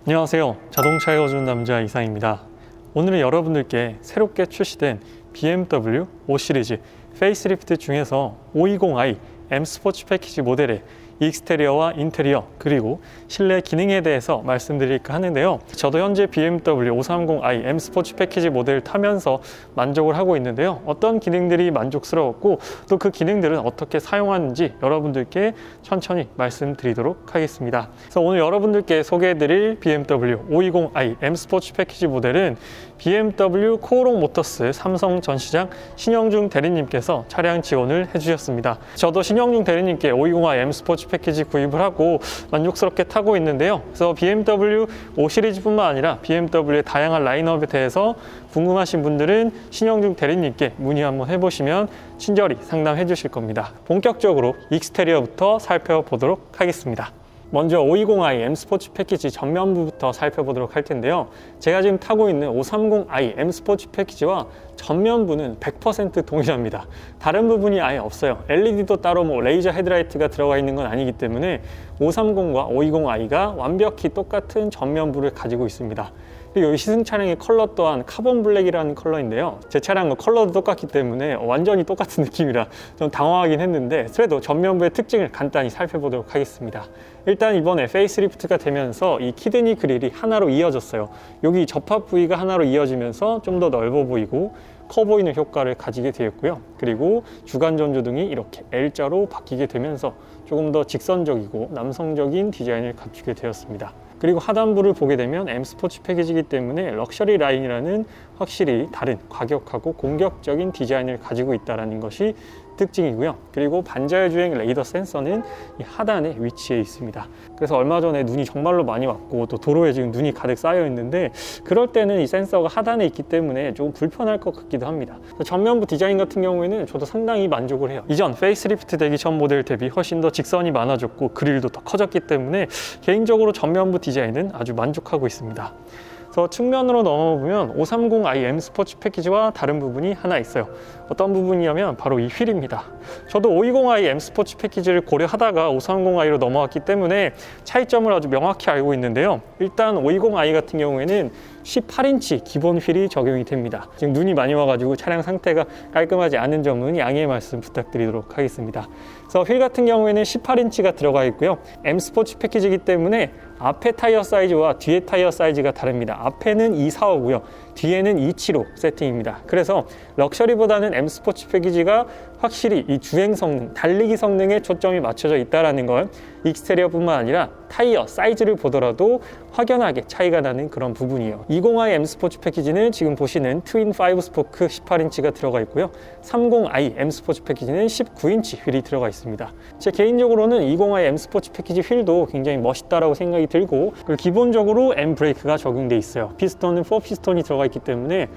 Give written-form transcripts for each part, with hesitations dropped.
안녕하세요. 자동차에 어주는 남자 이상입니다. 오늘은 여러분들께 새롭게 출시된 BMW 5 시리즈 페이스리프트 중에서 520i M 스포츠 패키지 모델의 익스테리어와 인테리어 그리고 실내 기능에 대해서 말씀드릴까 하는데요. 저도 현재 BMW 530i M 스포츠 패키지 모델을 타면서 만족을 하고 있는데요. 어떤 기능들이 만족스러웠고 또 그 기능들은 어떻게 사용하는지 여러분들께 천천히 말씀드리도록 하겠습니다. 그래서 오늘 여러분들께 소개해드릴 BMW 520i M 스포츠 패키지 모델은 BMW 코오롱 모터스 삼성 전시장 신영중 대리님께서 차량 지원을 해주셨습니다. 저도 신영중 대리님께 520i M 스포츠 패키지 구입을 하고 만족스럽게 타고 있는데요. 그래서 BMW 5 시리즈뿐만 아니라 BMW의 다양한 라인업에 대해서 궁금하신 분들은 신영중 대리님께 문의 한번 해보시면 친절히 상담해 주실 겁니다. 본격적으로 익스테리어부터 살펴보도록 하겠습니다. 먼저 520i M 스포츠 패키지 전면부부터 살펴보도록 할 텐데요. 제가 지금 타고 있는 530i M 스포츠 패키지와 전면부는 100% 동일합니다. 다른 부분이 아예 없어요. LED도 따로 레이저 헤드라이트가 들어가 있는 건 아니기 때문에 530과 520i가 완벽히 똑같은 전면부를 가지고 있습니다. 그리고 이 시승 차량의 컬러 또한 카본 블랙이라는 컬러인데요. 제 차량과 컬러도 똑같기 때문에 완전히 똑같은 느낌이라 좀 당황하긴 했는데 그래도 전면부의 특징을 간단히 살펴보도록 하겠습니다. 일단 이번에 페이스리프트가 되면서 이 키드니 그릴이 하나로 이어졌어요. 여기 접합 부위가 하나로 이어지면서 좀 더 넓어 보이고 커 보이는 효과를 가지게 되었고요. 그리고 주간 전조등이 이렇게 L자로 바뀌게 되면서 조금 더 직선적이고 남성적인 디자인을 갖추게 되었습니다. 그리고 하단부를 보게 되면 M 스포츠 패키지이기 때문에 럭셔리 라인이라는 확실히 다른 과격하고 공격적인 디자인을 가지고 있다는 것이 특징이고요. 그리고 반자율 주행 레이더 센서는 이 하단에 위치해 있습니다. 그래서 얼마 전에 눈이 정말로 많이 왔고 또 도로에 지금 눈이 가득 쌓여 있는데 그럴 때는 이 센서가 하단에 있기 때문에 조금 불편할 것 같기도 합니다. 전면부 디자인 같은 경우에는 저도 상당히 만족을 해요. 이전 페이스리프트 되기 전 모델 대비 훨씬 더 직선이 많아졌고 그릴도 더 커졌기 때문에 개인적으로 전면부 디자인은 아주 만족하고 있습니다. 그래서 측면으로 넘어보면 530i M 스포츠 패키지와 다른 부분이 하나 있어요. 어떤 부분이냐면 바로 이 휠입니다. 저도 520i M 스포츠 패키지를 고려하다가 530i로 넘어왔기 때문에 차이점을 아주 명확히 알고 있는데요. 일단 520i 같은 경우에는 18인치 기본 휠이 적용이 됩니다. 지금 눈이 많이 와가지고 차량 상태가 깔끔하지 않은 점은 양해의 말씀 부탁드리도록 하겠습니다. 그래서 휠 같은 경우에는 18인치가 들어가 있고요. M 스포츠 패키지이기 때문에 앞에 타이어 사이즈와 뒤에 타이어 사이즈가 다릅니다. 앞에는 245고요. 뒤에는 275 세팅입니다. 그래서 럭셔리보다는 M 스포츠 패키지가 확실히 이 주행 성능, 달리기 성능에 초점이 맞춰져 있다는 걸 익스테리어뿐만 아니라 타이어 사이즈를 보더라도 확연하게 차이가 나는 그런 부분이에요. 20i M 스포츠 패키지는 지금 보시는 트윈 5 스포크 18인치가 들어가 있고요. 30i M 스포츠 패키지는 19인치 휠이 들어가 있습니다. 제 개인적으로는 20i M 스포츠 패키지 휠도 굉장히 멋있다라고 생각이 들고 그리고 기본적으로 M 브레이크가 적용돼 있어요. 피스톤은 4피스톤이 들어가 있기 때문에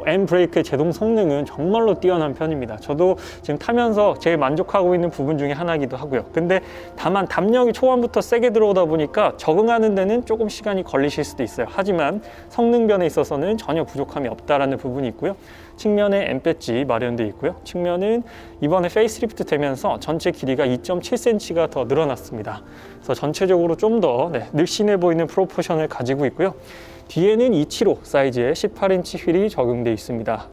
M 브레이크의 제동 성능은 정말로 뛰어난 편입니다. 저도 지금 타면서 제일 만족하고 있는 부분 중에 하나이기도 하고요. 근데 다만 담력이 초반부터 세게 들어오다 보니까 적응하는 데는 조금 시간이 걸리실 수도 있어요. 하지만 성능변에 있어서는 전혀 부족함이 없다라는 부분이 있고요. 측면에 M 배지 마련되어 있고요. 측면은 이번에 페이스리프트 되면서 전체 길이가 2.7cm가 더 늘어났습니다. 그래서 전체적으로 좀 더 늘씬해 보이는 프로포션을 가지고 있고요. 뒤에는 275 사이즈의 18인치 휠이 적용되어 있습니다.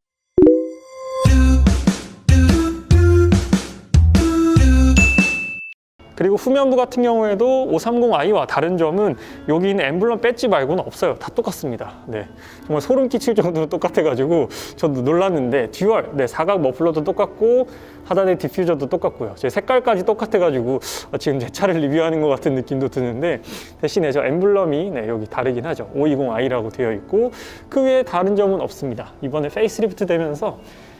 그리고 후면부 같은 경우에도 530i와 다른 점은 여기 있는 엠블럼 배지 말고는 없어요. 다 똑같습니다. 정말 소름 끼칠 정도로 똑같아가지고 저도 놀랐는데 듀얼, 사각 머플러도 똑같고 하단의 디퓨저도 똑같고요. 제 색깔까지 똑같아가지고 지금 제 차를 리뷰하는 것 같은 느낌도 드는데 대신에 저 엠블럼이 여기 다르긴 하죠. 520i라고 되어 있고 그 외에 다른 점은 없습니다. 이번에 페이스리프트 되면서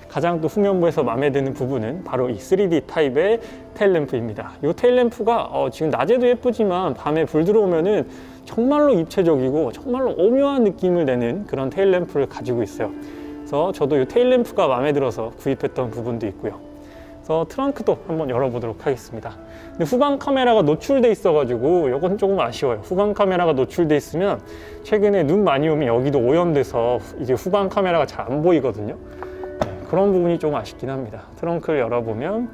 가장 또 후면부에서 마음에 드는 부분은 바로 이 3D 타입의 테일램프입니다. 이 테일램프가 지금 낮에도 예쁘지만 밤에 불 들어오면은 정말로 입체적이고 정말로 오묘한 느낌을 내는 그런 테일램프를 가지고 있어요. 그래서 저도 이 테일램프가 마음에 들어서 구입했던 부분도 있고요. 그래서 트렁크도 한번 열어보도록 하겠습니다. 근데 후방 카메라가 노출돼 있어가지고 이건 조금 아쉬워요. 후방 카메라가 노출돼 있으면 최근에 눈 많이 오면 여기도 오염돼서 이제 후방 카메라가 잘 안 보이거든요. 그런 부분이 좀 아쉽긴 합니다. 트렁크를 열어보면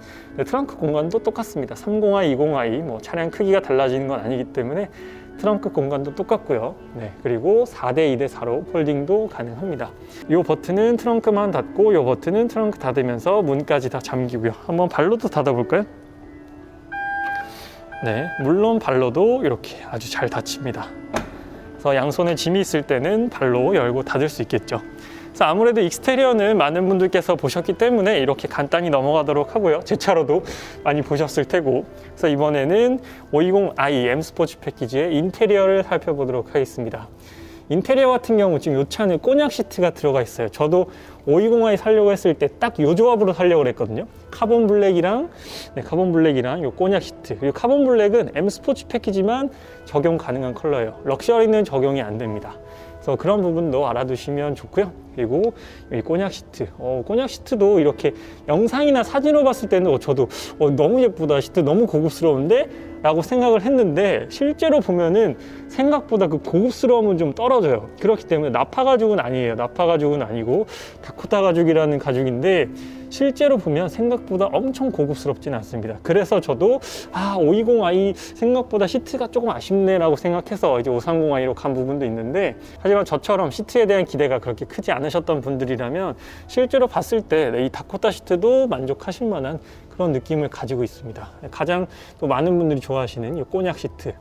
트렁크 공간도 똑같습니다. 30i, 20i 차량 크기가 달라지는 건 아니기 때문에 트렁크 공간도 똑같고요. 네, 그리고 4대 2대 4로 폴딩도 가능합니다. 이 버튼은 트렁크만 닫고 이 버튼은 트렁크 닫으면서 문까지 다 잠기고요. 한번 발로도 닫아볼까요? 네, 물론 발로도 이렇게 아주 잘 닫힙니다. 그래서 양손에 짐이 있을 때는 발로 열고 닫을 수 있겠죠. 그래서 아무래도 익스테리어는 많은 분들께서 보셨기 때문에 이렇게 간단히 넘어가도록 하고요. 제 차로도 많이 보셨을 테고. 그래서 이번에는 520i M 스포츠 패키지의 인테리어를 살펴보도록 하겠습니다. 인테리어 같은 경우 지금 이 차는 꼬냑 시트가 들어가 있어요. 저도 520i 사려고 했을 때 딱 이 조합으로 사려고 했거든요. 카본 블랙이랑 이 꼬냑 시트, 그리고 카본 블랙은 M 스포츠 패키지만 적용 가능한 컬러예요. 럭셔리는 적용이 안 됩니다. 그래서 그런 부분도 알아두시면 좋고요. 그리고 이 꼬냑 시트, 꼬냑 시트도 이렇게 영상이나 사진으로 봤을 때는 저도 너무 예쁘다, 시트 너무 고급스러운데? 라고 생각을 했는데 실제로 보면은 생각보다 그 고급스러움은 좀 떨어져요. 그렇기 때문에 나파 가죽은 아니에요. 나파 가죽은 아니고 다코타 가죽이라는 가죽인데 실제로 보면 생각보다 엄청 고급스럽진 않습니다. 그래서 저도 520i 생각보다 시트가 조금 아쉽네 라고 생각해서 이제 530i로 간 부분도 있는데, 하지만 저처럼 시트에 대한 기대가 그렇게 크지 않으셨던 분들이라면 실제로 봤을 때 이 다코타 시트도 만족하실 만한 그런 느낌을 가지고 있습니다. 가장 또 많은 분들이 좋아하시는 이 꼬냑 시트,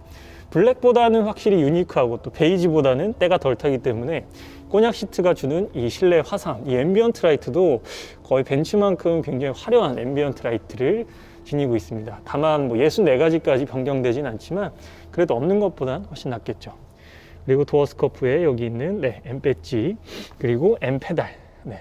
블랙보다는 확실히 유니크하고 또 베이지보다는 때가 덜 타기 때문에 꼬냑 시트가 주는 이 실내 화상, 이 앰비언트 라이트도 거의 벤츠만큼 굉장히 화려한 앰비언트 라이트를 지니고 있습니다. 다만 뭐 64가지까지 변경되진 않지만 그래도 없는 것보단 훨씬 낫겠죠. 그리고 도어 스커프에 여기 있는 M 배지, 그리고 M 페달,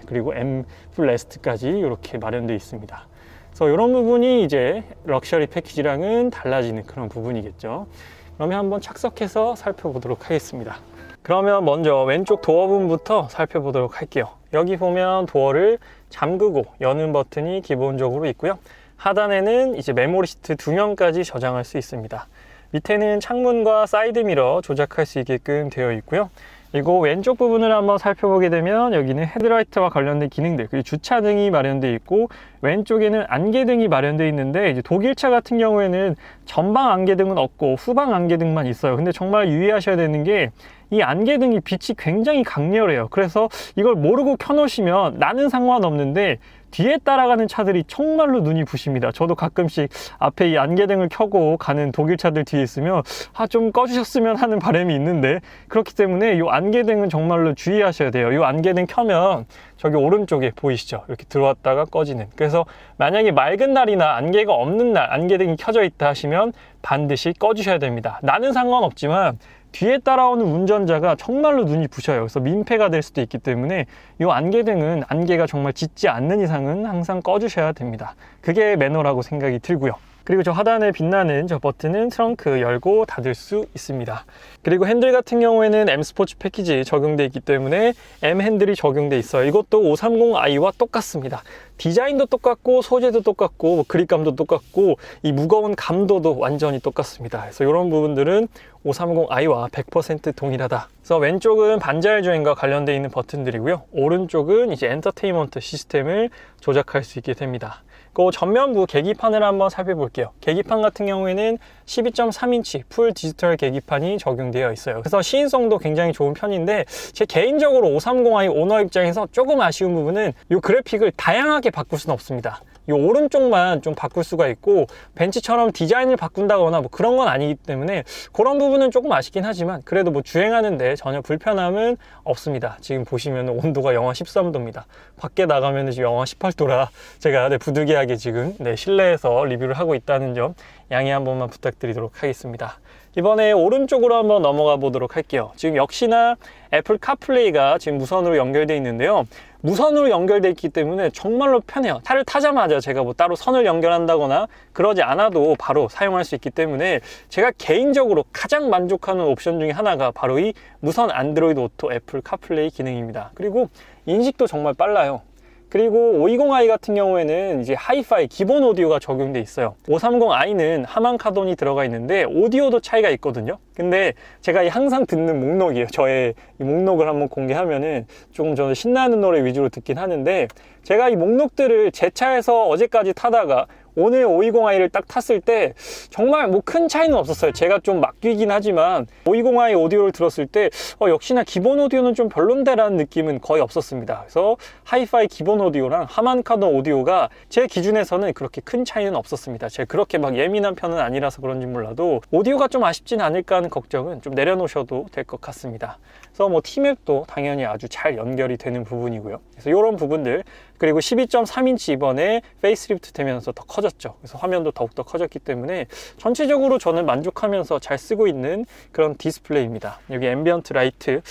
그리고 M 풀레스트까지 이렇게 마련되어 있습니다. 그래서 이런 부분이 이제 럭셔리 패키지랑은 달라지는 그런 부분이겠죠. 그러면 한번 착석해서 살펴보도록 하겠습니다. 그러면 먼저 왼쪽 도어부분부터 살펴보도록 할게요. 여기 보면 도어를 잠그고 여는 버튼이 기본적으로 있고요. 하단에는 이제 메모리 시트 2명까지 저장할 수 있습니다. 밑에는 창문과 사이드미러 조작할 수 있게끔 되어 있고요. 그리고 왼쪽 부분을 한번 살펴보게 되면 여기는 헤드라이트와 관련된 기능들, 그리고 주차등이 마련되어 있고 왼쪽에는 안개등이 마련되어 있는데, 이제 독일차 같은 경우에는 전방 안개등은 없고 후방 안개등만 있어요. 근데 정말 유의하셔야 되는 게 이 안개등이 빛이 굉장히 강렬해요. 그래서 이걸 모르고 켜놓으시면 나는 상관없는데 뒤에 따라가는 차들이 정말로 눈이 부십니다. 저도 가끔씩 앞에 이 안개등을 켜고 가는 독일 차들 뒤에 있으면 좀 꺼주셨으면 하는 바람이 있는데, 그렇기 때문에 이 안개등은 정말로 주의하셔야 돼요. 이 안개등 켜면 저기 오른쪽에 보이시죠? 이렇게 들어왔다가 꺼지는. 그래서 만약에 맑은 날이나 안개가 없는 날 안개등이 켜져 있다 하시면 반드시 꺼주셔야 됩니다. 나는 상관없지만 뒤에 따라오는 운전자가 정말로 눈이 부셔요. 그래서 민폐가 될 수도 있기 때문에 이 안개등은 안개가 정말 짙지 않는 이상은 항상 꺼주셔야 됩니다. 그게 매너라고 생각이 들고요. 그리고 저 하단에 빛나는 저 버튼은 트렁크 열고 닫을 수 있습니다. 그리고 핸들 같은 경우에는 M 스포츠 패키지 적용되어 있기 때문에 M 핸들이 적용되어 있어요. 이것도 530i와 똑같습니다. 디자인도 똑같고 소재도 똑같고 그립감도 똑같고 이 무거운 감도도 완전히 똑같습니다. 그래서 이런 부분들은 530i와 100% 동일하다. 그래서 왼쪽은 반자율 주행과 관련되어 있는 버튼들이고요. 오른쪽은 이제 엔터테인먼트 시스템을 조작할 수 있게 됩니다. 그 전면부 계기판을 한번 살펴볼게요. 계기판 같은 경우에는 12.3인치 풀 디지털 계기판이 적용되어 있어요. 그래서 시인성도 굉장히 좋은 편인데 제 개인적으로 530i 오너 입장에서 조금 아쉬운 부분은 이 그래픽을 다양하게 바꿀 수는 없습니다. 이 오른쪽만 좀 바꿀 수가 있고 벤츠처럼 디자인을 바꾼다거나 뭐 그런 건 아니기 때문에 그런 부분은 조금 아쉽긴 하지만 그래도 뭐 주행하는데 전혀 불편함은 없습니다. 지금 보시면 온도가 영하 13도입니다. 밖에 나가면 지금 영하 18도라 제가 부득이하게 지금 실내에서 리뷰를 하고 있다는 점 양해 한 번만 부탁드리도록 하겠습니다. 이번에 오른쪽으로 한번 넘어가 보도록 할게요. 지금 역시나 애플 카플레이가 지금 무선으로 연결되어 있는데요. 무선으로 연결되어 있기 때문에 정말로 편해요. 차를 타자마자 제가 뭐 따로 선을 연결한다거나 그러지 않아도 바로 사용할 수 있기 때문에 제가 개인적으로 가장 만족하는 옵션 중에 하나가 바로 이 무선 안드로이드 오토 애플 카플레이 기능입니다. 그리고 인식도 정말 빨라요. 그리고 520i 같은 경우에는 이제 하이파이 기본 오디오가 적용돼 있어요. 530i는 하만 카돈이 들어가 있는데 오디오도 차이가 있거든요. 근데 제가 항상 듣는 목록이에요. 저의 이 목록을 한번 공개하면은 조금 저는 신나는 노래 위주로 듣긴 하는데 제가 이 목록들을 제 차에서 어제까지 타다가 오늘 520i를 딱 탔을 때 정말 뭐 큰 차이는 없었어요. 제가 좀 맡기긴 하지만 520i 오디오를 들었을 때 역시나 기본 오디오는 좀 별론데 라는 느낌은 거의 없었습니다. 그래서 하이파이 기본 오디오랑 하만카돈 오디오가 제 기준에서는 그렇게 큰 차이는 없었습니다. 제가 그렇게 막 예민한 편은 아니라서 그런지 몰라도 오디오가 좀 아쉽진 않을까 하는 걱정은 좀 내려놓으셔도 될 것 같습니다. 그래서 뭐 T맵도 당연히 아주 잘 연결이 되는 부분이고요. 그래서 이런 부분들, 그리고 12.3인치 이번에 페이스리프트 되면서 더 커졌죠. 그래서 화면도 더욱더 커졌기 때문에 전체적으로 저는 만족하면서 잘 쓰고 있는 그런 디스플레이입니다. 여기 앰비언트 라이트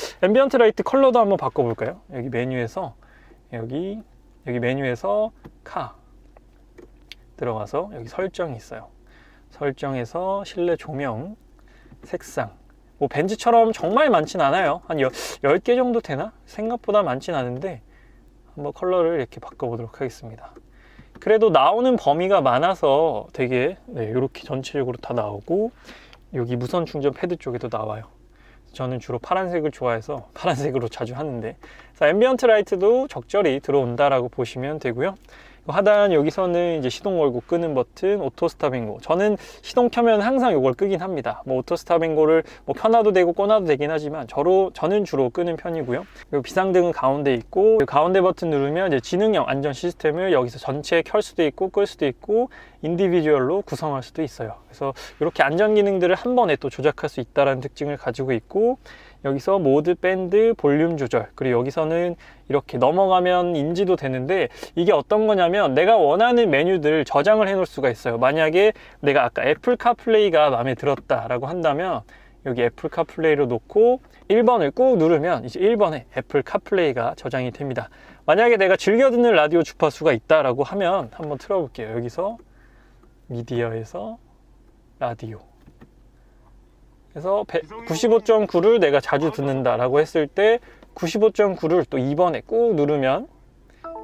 컬러도 한번 바꿔볼까요? 여기 메뉴에서 여기 메뉴에서 카 들어가서 여기 설정이 있어요. 설정에서 실내 조명, 색상, 뭐 벤츠처럼 정말 많진 않아요. 한 10개 정도 되나? 생각보다 많진 않은데 한번 컬러를 이렇게 바꿔보도록 하겠습니다. 그래도 나오는 범위가 많아서 되게 이렇게 전체적으로 다 나오고, 여기 무선 충전 패드 쪽에도 나와요. 저는 주로 파란색을 좋아해서 파란색으로 자주 하는데, 앰비언트 라이트도 적절히 들어온다라고 보시면 되고요. 하단 여기서는 이제 시동 걸고 끄는 버튼, 오토 스탑앤고. 저는 시동 켜면 항상 이걸 끄긴 합니다. 뭐 오토 스탑앤고를 뭐 켜놔도 되고 꺼놔도 되긴 하지만 저는 주로 끄는 편이고요. 그리고 비상등은 가운데 있고, 가운데 버튼 누르면 이제 지능형 안전 시스템을 여기서 전체 켤 수도 있고 끌 수도 있고 인디비주얼로 구성할 수도 있어요. 그래서 이렇게 안전 기능들을 한 번에 또 조작할 수 있다는 특징을 가지고 있고, 여기서 모드, 밴드, 볼륨 조절, 그리고 여기서는 이렇게 넘어가면 인지도 되는데, 이게 어떤 거냐면 내가 원하는 메뉴들을 저장을 해 놓을 수가 있어요. 만약에 내가 아까 애플 카플레이가 마음에 들었다라고 한다면 여기 애플 카플레이로 놓고 1번을 꾹 누르면 이제 1번에 애플 카플레이가 저장이 됩니다. 만약에 내가 즐겨 듣는 라디오 주파수가 있다라고 하면 한번 틀어볼게요. 여기서 미디어에서 라디오, 그래서 95.9를 내가 자주 듣는다라고 했을 때 95.9를 또 2번에 꾹 누르면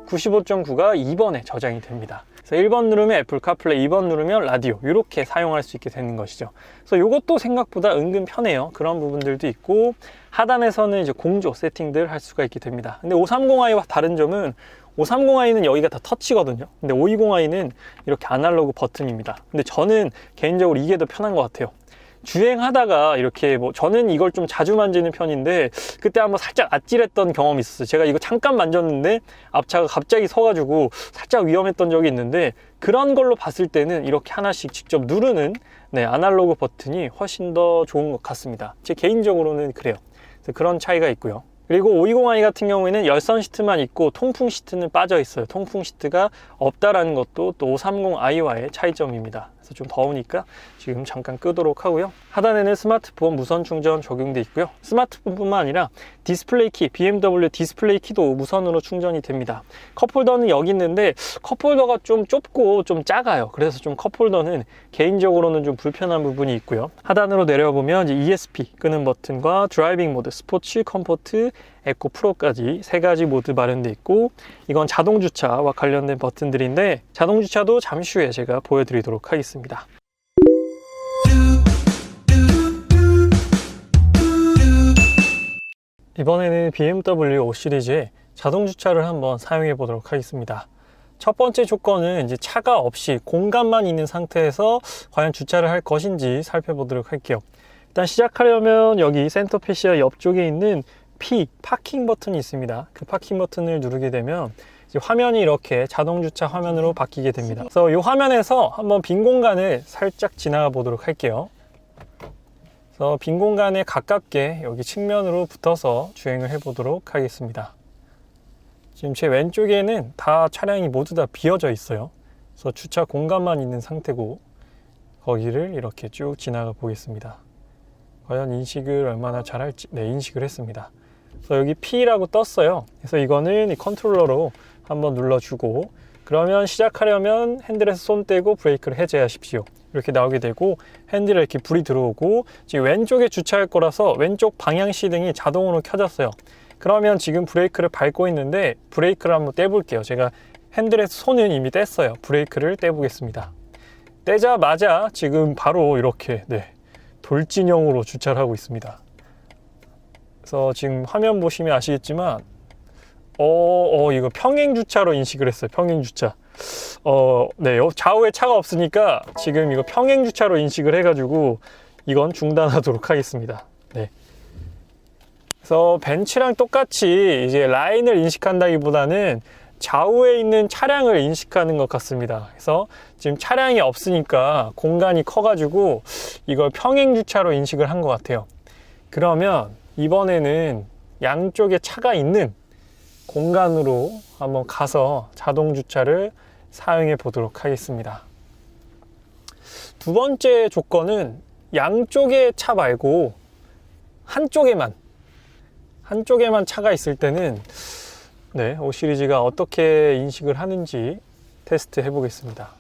95.9가 2번에 저장이 됩니다. 그래서 1번 누르면 애플 카플레이, 2번 누르면 라디오, 이렇게 사용할 수 있게 되는 것이죠. 그래서 이것도 생각보다 은근 편해요. 그런 부분들도 있고, 하단에서는 이제 공조 세팅들 할 수가 있게 됩니다. 근데 530i와 다른 점은 530i는 여기가 다 터치거든요. 근데 520i는 이렇게 아날로그 버튼입니다. 근데 저는 개인적으로 이게 더 편한 것 같아요. 주행하다가 이렇게 뭐 저는 이걸 좀 자주 만지는 편인데, 그때 한번 살짝 아찔했던 경험이 있었어요. 제가 이거 잠깐 만졌는데 앞차가 갑자기 서가지고 살짝 위험했던 적이 있는데, 그런 걸로 봤을 때는 이렇게 하나씩 직접 누르는 아날로그 버튼이 훨씬 더 좋은 것 같습니다. 제 개인적으로는 그래요. 그래서 그런 차이가 있고요. 그리고 520i 같은 경우에는 열선 시트만 있고 통풍 시트는 빠져 있어요. 통풍 시트가 없다라는 것도 또 530i와의 차이점입니다. 그래서 좀 더우니까 지금 잠깐 끄도록 하고요. 하단에는 스마트폰 무선 충전 적용돼 있고요. 스마트폰뿐만 아니라 디스플레이 키, BMW 디스플레이 키도 무선으로 충전이 됩니다. 컵홀더는 여기 있는데 컵홀더가 좀 좁고 좀 작아요. 그래서 좀 컵홀더는 개인적으로는 좀 불편한 부분이 있고요. 하단으로 내려보면 이제 ESP 끄는 버튼과 드라이빙 모드, 스포츠, 컴포트, 에코 프로까지 세 가지 모드 마련되어 있고, 이건 자동 주차와 관련된 버튼들인데 자동 주차도 잠시 후에 제가 보여드리도록 하겠습니다. 이번에는 BMW 5 시리즈의 자동 주차를 한번 사용해 보도록 하겠습니다. 첫 번째 조건은 이제 차가 없이 공간만 있는 상태에서 과연 주차를 할 것인지 살펴보도록 할게요. 일단 시작하려면 여기 센터 패시아 옆쪽에 있는 P, 파킹 버튼이 있습니다. 그 파킹 버튼을 누르게 되면 이제 화면이 이렇게 자동 주차 화면으로 바뀌게 됩니다. 그래서 이 화면에서 한번 빈 공간을 살짝 지나가 보도록 할게요. 그래서 빈 공간에 가깝게 여기 측면으로 붙어서 주행을 해 보도록 하겠습니다. 지금 제 왼쪽에는 다 차량이 모두 다 비어져 있어요. 그래서 주차 공간만 있는 상태고, 거기를 이렇게 쭉 지나가 보겠습니다. 과연 인식을 얼마나 잘할지. 네, 인식을 했습니다. 그래서 여기 P라고 떴어요. 그래서 이거는 이 컨트롤러로 한번 눌러주고, 그러면 시작하려면 핸들에서 손 떼고 브레이크를 해제하십시오. 이렇게 나오게 되고, 핸들에 이렇게 불이 들어오고, 지금 왼쪽에 주차할 거라서 왼쪽 방향 시등이 자동으로 켜졌어요. 그러면 지금 브레이크를 밟고 있는데 브레이크를 한번 떼볼게요. 제가 핸들에서 손은 이미 뗐어요. 브레이크를 떼보겠습니다. 떼자마자 지금 바로 이렇게 돌진형으로 주차를 하고 있습니다. 그래서 지금 화면 보시면 아시겠지만 이거 평행 주차로 인식을 했어요. 평행 주차. 네, 좌우에 차가 없으니까 지금 이거 평행 주차로 인식을 해가지고 이건 중단하도록 하겠습니다. 네. 그래서 벤츠랑 똑같이 이제 라인을 인식한다기보다는 좌우에 있는 차량을 인식하는 것 같습니다. 그래서 지금 차량이 없으니까 공간이 커가지고 이걸 평행 주차로 인식을 한 것 같아요. 그러면 이번에는 양쪽에 차가 있는 공간으로 한번 가서 자동 주차를 사용해 보도록 하겠습니다. 두 번째 조건은 양쪽에 차 말고 한쪽에만 차가 있을 때는 네, 5 시리즈가 어떻게 인식을 하는지 테스트 해 보겠습니다.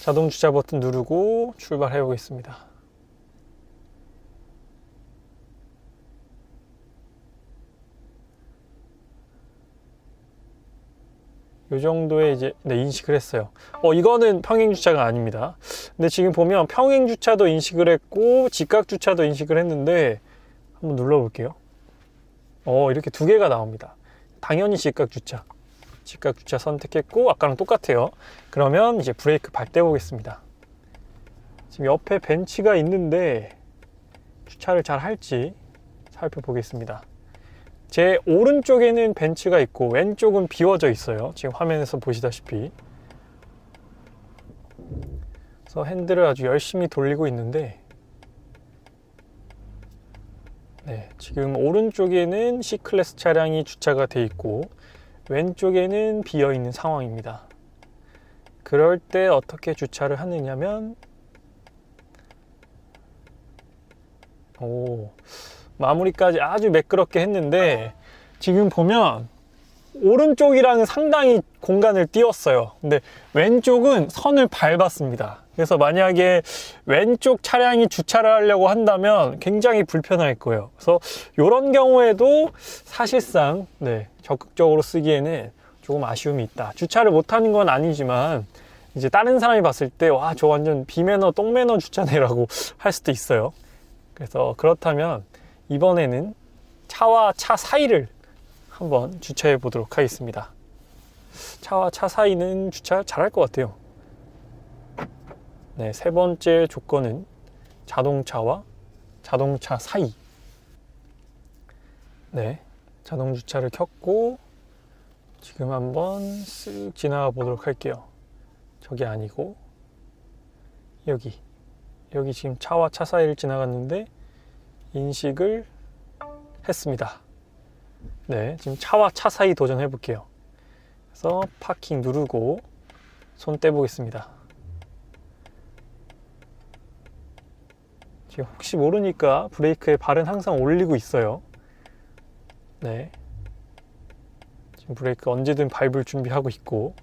자동 주차 버튼 누르고 출발해 보겠습니다. 이 정도의 이제 네, 인식을 했어요. 이거는 평행 주차가 아닙니다. 근데 지금 보면 평행 주차도 인식을 했고 직각 주차도 인식을 했는데 한번 눌러 볼게요. 이렇게 두 개가 나옵니다. 당연히 직각 주차 선택했고 아까랑 똑같아요. 그러면 이제 브레이크 밟대 보겠습니다. 지금 옆에 벤츠가 있는데 주차를 잘 할지 살펴보겠습니다. 제 오른쪽에는 벤츠가 있고 왼쪽은 비워져 있어요. 지금 화면에서 보시다시피. 그래서 핸들을 아주 열심히 돌리고 있는데 네, 지금 오른쪽에는 C클래스 차량이 주차가 돼 있고 왼쪽에는 비어 있는 상황입니다. 그럴 때 어떻게 주차를 하느냐면 마무리까지 아주 매끄럽게 했는데 지금 보면 오른쪽이랑은 상당히 공간을 띄웠어요. 근데 왼쪽은 선을 밟았습니다. 그래서 만약에 왼쪽 차량이 주차를 하려고 한다면 굉장히 불편할 거예요. 그래서 이런 경우에도 사실상 네, 적극적으로 쓰기에는 조금 아쉬움이 있다. 주차를 못하는 건 아니지만 이제 다른 사람이 봤을 때 와, 저 완전 비매너 똥매너 주차네라고 할 수도 있어요. 그래서 그렇다면 이번에는 차와 차 사이를 한번 주차해 보도록 하겠습니다. 차와 차 사이는 주차 잘할 것 같아요. 네, 세 번째 조건은 자동차와 자동차 사이. 네, 자동 주차를 켰고 지금 한번 쓱 지나가 보도록 할게요. 저기 아니고 여기 지금 차와 차 사이를 지나갔는데 인식을 했습니다. 네, 지금 차와 차 사이 도전해 볼게요. 그래서 파킹 누르고 손 떼보겠습니다. 지금 혹시 모르니까 브레이크의 발은 항상 올리고 있어요. 네, 지금 브레이크 언제든 밟을 준비하고 있고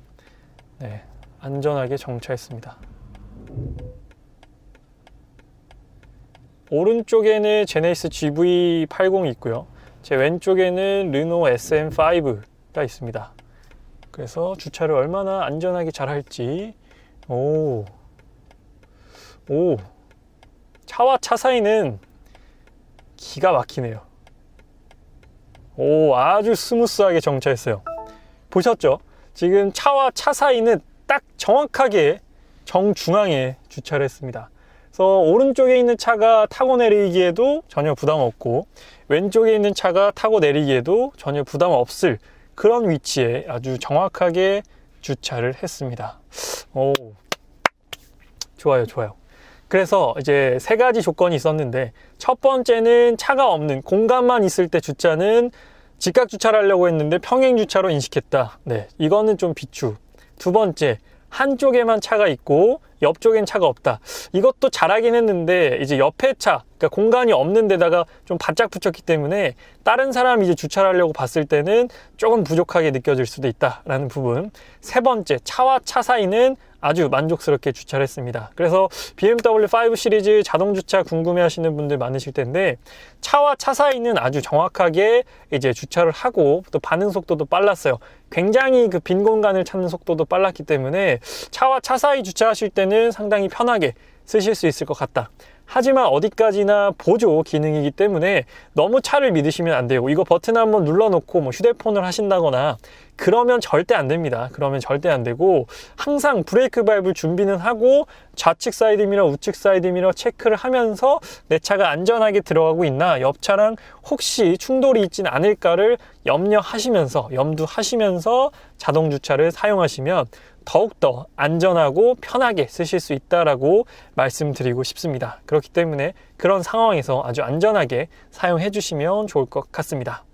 네, 안전하게 정차했습니다. 오른쪽에는 제네시스 GV80이 있고요. 제 왼쪽에는 르노 SM5가 있습니다. 그래서 주차를 얼마나 안전하게 잘 할지 차와 차 사이는 기가 막히네요. 아주 스무스하게 정차했어요. 보셨죠? 지금 차와 차 사이는 딱 정확하게 정중앙에 주차를 했습니다. 그래서 오른쪽에 있는 차가 타고 내리기에도 전혀 부담 없고 왼쪽에 있는 차가 타고 내리기에도 전혀 부담 없을 그런 위치에 아주 정확하게 주차를 했습니다. 좋아요. 그래서 이제 세 가지 조건이 있었는데 첫 번째는 차가 없는 공간만 있을 때 주차는 직각 주차를 하려고 했는데 평행 주차로 인식했다. 네, 이거는 좀 비추. 두 번째, 한쪽에만 차가 있고 옆쪽엔 차가 없다. 이것도 잘하긴 했는데 이제 옆에 차, 그러니까 공간이 없는 데다가 좀 바짝 붙였기 때문에 다른 사람이 이제 주차를 하려고 봤을 때는 조금 부족하게 느껴질 수도 있다라는 부분. 세 번째, 차와 차 사이는 아주 만족스럽게 주차를 했습니다. 그래서 BMW 5 시리즈 자동 주차 궁금해 하시는 분들 많으실 텐데 차와 차 사이는 아주 정확하게 이제 주차를 하고 또 반응 속도도 빨랐어요. 굉장히 그 빈 공간을 찾는 속도도 빨랐기 때문에 차와 차 사이 주차하실 때는 상당히 편하게 쓰실 수 있을 것 같다. 하지만 어디까지나 보조 기능이기 때문에 너무 차를 믿으시면 안 되고, 이거 버튼 한번 눌러놓고 뭐 휴대폰을 하신다거나 그러면 절대 안 됩니다. 그러면 절대 안 되고, 항상 브레이크 밟을 준비는 하고 좌측 사이드미러, 우측 사이드미러 체크를 하면서 내 차가 안전하게 들어가고 있나, 옆 차랑 혹시 충돌이 있진 않을까를 염두하시면서 자동 주차를 사용하시면 더욱더 안전하고 편하게 쓰실 수 있다라고 말씀드리고 싶습니다. 그렇기 때문에 그런 상황에서 아주 안전하게 사용해 주시면 좋을 것 같습니다.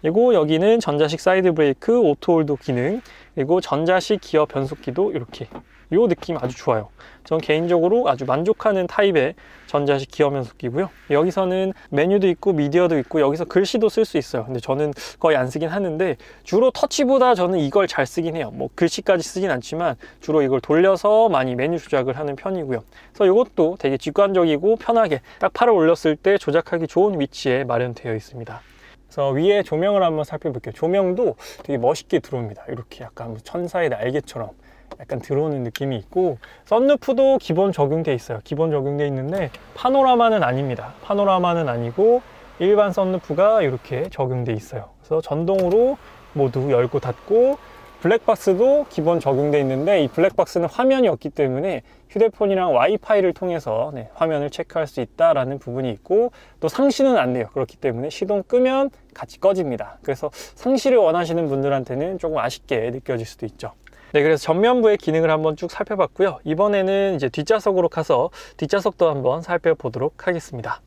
그리고 여기는 전자식 사이드 브레이크, 오토홀드 기능, 그리고 전자식 기어 변속기도 이렇게, 이 느낌 아주 좋아요. 전 개인적으로 아주 만족하는 타입의 전자식 기어 변속기고요. 여기서는 메뉴도 있고 미디어도 있고 여기서 글씨도 쓸 수 있어요. 근데 저는 거의 안 쓰긴 하는데, 주로 터치보다 저는 이걸 잘 쓰긴 해요. 뭐 글씨까지 쓰진 않지만 주로 이걸 돌려서 많이 메뉴 조작을 하는 편이고요. 그래서 이것도 되게 직관적이고 편하게 딱 팔을 올렸을 때 조작하기 좋은 위치에 마련되어 있습니다. 그래서 위에 조명을 한번 살펴볼게요. 조명도 되게 멋있게 들어옵니다. 이렇게 약간 천사의 날개처럼 약간 들어오는 느낌이 있고, 썬루프도 기본 적용되어 있어요. 기본 적용되어 있는데 파노라마는 아닙니다. 파노라마는 아니고 일반 썬루프가 이렇게 적용되어 있어요. 그래서 전동으로 모두 열고 닫고, 블랙박스도 기본 적용되어 있는데 이 블랙박스는 화면이 없기 때문에 휴대폰이랑 와이파이를 통해서 화면을 체크할 수 있다라는 부분이 있고, 또 상시는 안 돼요. 그렇기 때문에 시동 끄면 같이 꺼집니다. 그래서 상시를 원하시는 분들한테는 조금 아쉽게 느껴질 수도 있죠. 네, 그래서 전면부의 기능을 한번 쭉 살펴봤고요. 이번에는 이제 뒷좌석으로 가서 뒷좌석도 한번 살펴보도록 하겠습니다.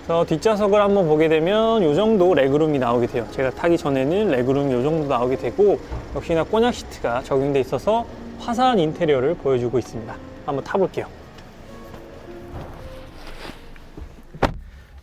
그래서 뒷좌석을 한번 보게 되면 이 정도 레그룸이 나오게 돼요. 제가 타기 전에는 레그룸이 이 정도 나오게 되고, 역시나 꼬냑 시트가 적용돼 있어서 화사한 인테리어를 보여주고 있습니다. 한번 타볼게요.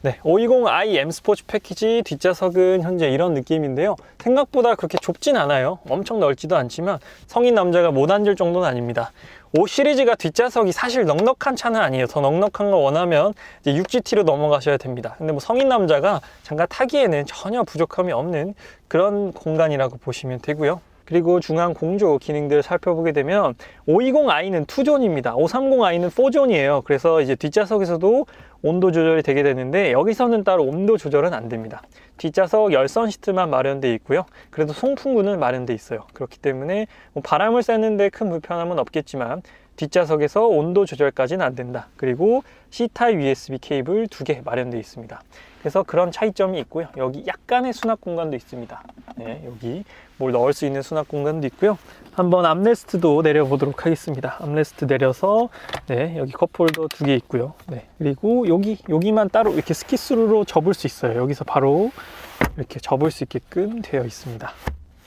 네, 520i M 스포츠 패키지 뒷좌석은 현재 이런 느낌인데요. 생각보다 그렇게 좁진 않아요. 엄청 넓지도 않지만 성인 남자가 못 앉을 정도는 아닙니다. 5 시리즈가 뒷좌석이 사실 넉넉한 차는 아니에요. 더 넉넉한 거 원하면 이제 6GT로 넘어가셔야 됩니다. 근데 뭐 성인 남자가 잠깐 타기에는 전혀 부족함이 없는 그런 공간이라고 보시면 되고요. 그리고 중앙 공조 기능들을 살펴보게 되면 520i는 2존입니다. 530i는 4존이에요. 그래서 이제 뒷좌석에서도 온도 조절이 되게 되는데 여기서는 따로 온도 조절은 안 됩니다. 뒷좌석 열선 시트만 마련되어 있고요. 그래도 송풍구는 마련되어 있어요. 그렇기 때문에 뭐 바람을 쐬는데 큰 불편함은 없겠지만 뒷좌석에서 온도 조절까지는 안 된다. 그리고 C타입 USB 케이블 2개 마련되어 있습니다. 그래서 그런 차이점이 있고요. 여기 약간의 수납 공간도 있습니다. 네, 여기 뭘 넣을 수 있는 수납 공간도 있고요. 한번 암레스트도 내려보도록 하겠습니다. 암레스트 내려서, 네, 여기 컵홀더 2개 있고요. 네, 그리고 여기만 따로 이렇게 스키스루로 접을 수 있어요. 여기서 바로 이렇게 접을 수 있게끔 되어 있습니다.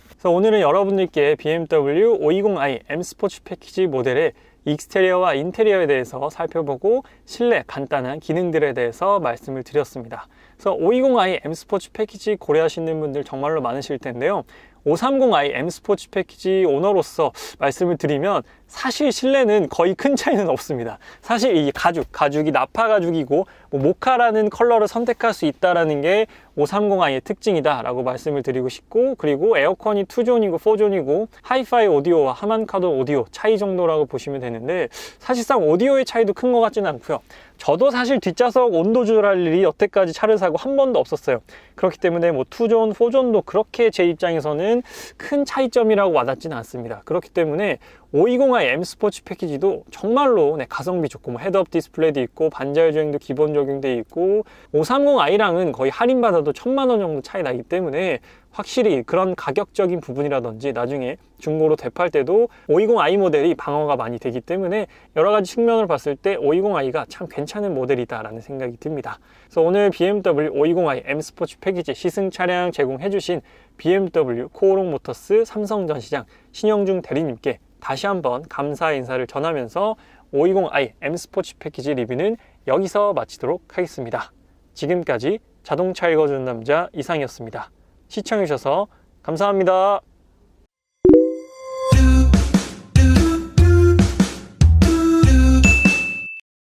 그래서 오늘은 여러분들께 BMW 520i M 스포츠 패키지 모델의 익스테리어와 인테리어에 대해서 살펴보고 실내 간단한 기능들에 대해서 말씀을 드렸습니다. 그래서 520i M 스포츠 패키지 고려하시는 분들 정말로 많으실 텐데요. 530i M 스포츠 패키지 오너로서 말씀을 드리면 사실 실내는 거의 큰 차이는 없습니다. 사실 이 가죽이 나파 가죽이고 뭐 모카라는 컬러를 선택할 수 있다는 게 530i의 특징이다 라고 말씀을 드리고 싶고, 그리고 에어컨이 2존이고 4존이고 하이파이 오디오와 하만카도 오디오 차이 정도라고 보시면 되는데, 사실상 오디오의 차이도 큰 것 같지는 않고요. 저도 사실 뒷좌석 온도 조절할 일이 여태까지 차를 사고 한 번도 없었어요. 그렇기 때문에 뭐 2존, 4존도 그렇게 제 입장에서는 큰 차이점이라고 와닿지는 않습니다. 그렇기 때문에 520i M 스포츠 패키지도 정말로 가성비 좋고, 뭐 헤드업 디스플레이도 있고 반자율 주행도 기본 적용되어 있고, 530i랑은 거의 할인받아도 1000만 원 정도 차이 나기 때문에 확실히 그런 가격적인 부분이라든지 나중에 중고로 되팔 때도 520i 모델이 방어가 많이 되기 때문에 여러 가지 측면을 봤을 때 520i가 참 괜찮은 모델이다 라는 생각이 듭니다. 그래서 오늘 BMW 520i M 스포츠 패키지 시승 차량 제공해주신 BMW 코오롱 모터스 삼성전시장 신영중 대리님께 다시 한번 감사 인사를 전하면서 520i M 스포츠 패키지 리뷰는 여기서 마치도록 하겠습니다. 지금까지 자동차 읽어주는 남자 이상이었습니다. 시청해주셔서 감사합니다.